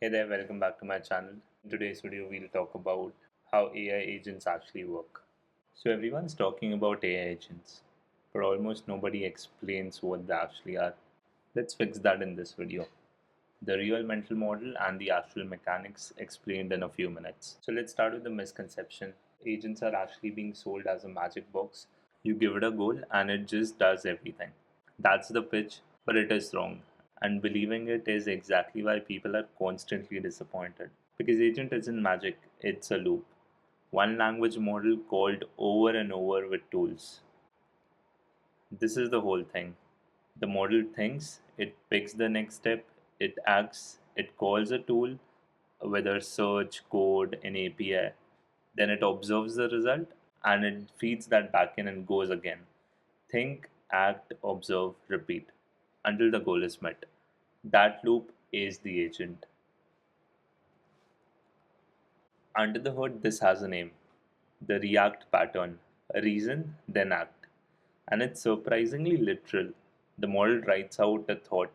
Hey there, welcome back to my channel. In today's video, we'll talk about how AI agents actually work. So, everyone's talking about AI agents, but almost nobody explains what they actually are. Let's fix that in this video. The real mental model and the actual mechanics explained in a few minutes. So, let's start with the misconception. Agents are actually being sold as a magic box. You give it a goal and it just does everything. That's the pitch, but it is wrong. And believing it is exactly why people are constantly disappointed. Because agent isn't magic, it's a loop. One language model called over and over with tools. This is the whole thing. The model thinks, it picks the next step, it acts, it calls a tool, whether search, code, an API, then it observes the result and it feeds that back in and goes again. Think, act, observe, repeat until the goal is met. That loop is the agent. Under the hood, this has a name, the React pattern. Reason, then act. And it's surprisingly literal. The model writes out a thought.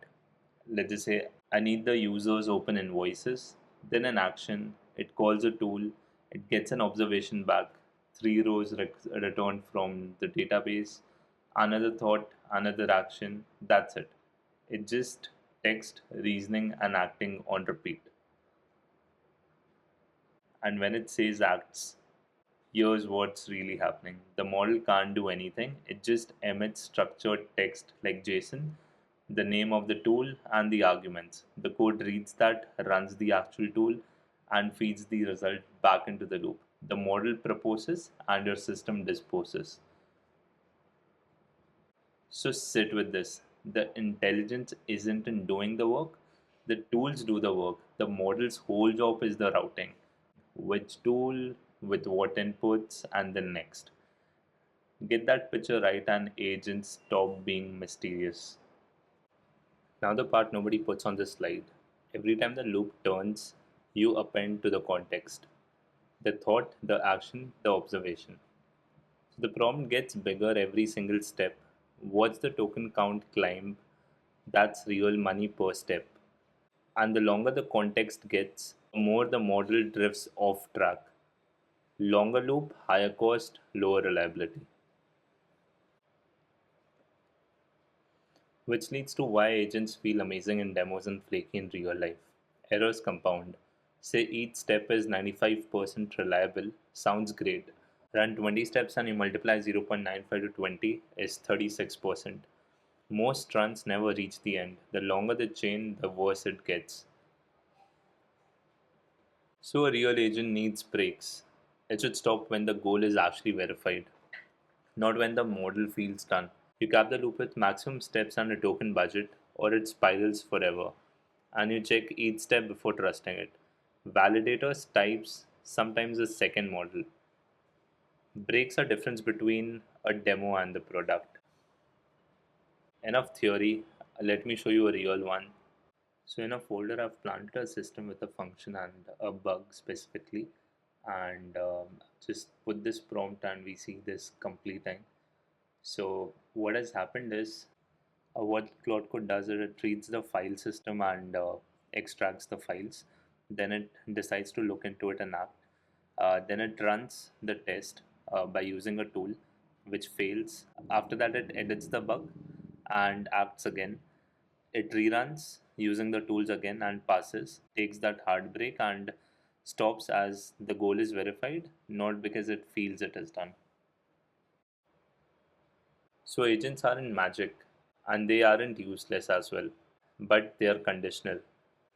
Let's just say, I need the user's open invoices, then an action. It calls a tool, it gets an observation back, three rows returned from the database, another thought, another action. That's it. It just text, reasoning, and acting on repeat. And when it says acts, here's what's really happening. The model can't do anything, it just emits structured text like JSON, the name of the tool, and the arguments. The code reads that, runs the actual tool, and feeds the result back into the loop. The model proposes, and your system disposes. So sit with this. The intelligence isn't in doing the work, the tools do the work. The model's whole job is the routing. Which tool, with what inputs, and then next. Get that picture right and agents stop being mysterious. Now, the part nobody puts on this slide. Every time the loop turns, you append to the context the thought, the action, the observation. So the prompt gets bigger every single step. Watch the token count climb. That's real money per step. And the longer the context gets, the more the model drifts off track. Longer loop, higher cost, lower reliability. Which leads to why agents feel amazing in demos and flaky in real life. Errors compound. Say each step is 95% reliable, sounds great. Run 20 steps and you multiply 0.95 to 20 is 36%. Most runs never reach the end. The longer the chain, the worse it gets. So a real agent needs breaks. It should stop when the goal is actually verified, not when the model feels done. You cap the loop with maximum steps and a token budget, or it spirals forever, and you check each step before trusting it. Validators types sometimes a second model. Breaks are difference between a demo and the product. Enough theory, let me show you a real one. So in a folder, I've planted a system with a function and a bug specifically, and just put this prompt and we see this completing. So what has happened is what Cloud Code does is it reads the file system and extracts the files. Then it decides to look into it and act. Then it runs the test by using a tool which fails. After that, it edits the bug and acts again. It reruns using the tools again and passes, takes that hard break and stops as the goal is verified, not because it feels it is done. So agents aren't magic and they aren't useless as well, but they are conditional.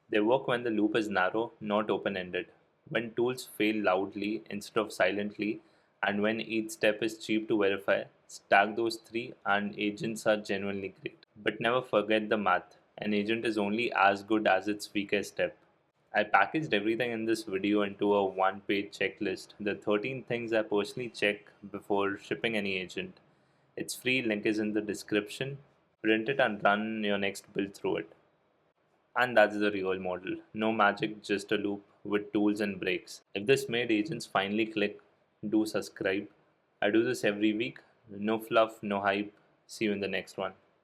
They work when the loop is narrow, not open ended, when tools fail loudly instead of silently, and when each step is cheap to verify. Stack those three, and agents are genuinely great. But never forget the math. An agent is only as good as its weakest step. I packaged everything in this video into a one-page checklist. The 13 things I personally check before shipping any agent. It's free, link is in the description. Print it and run your next build through it. And that's the real model. No magic, just a loop with tools and breaks. If this made agents finally click, do subscribe. I do this every week. No fluff, no hype. See you in the next one.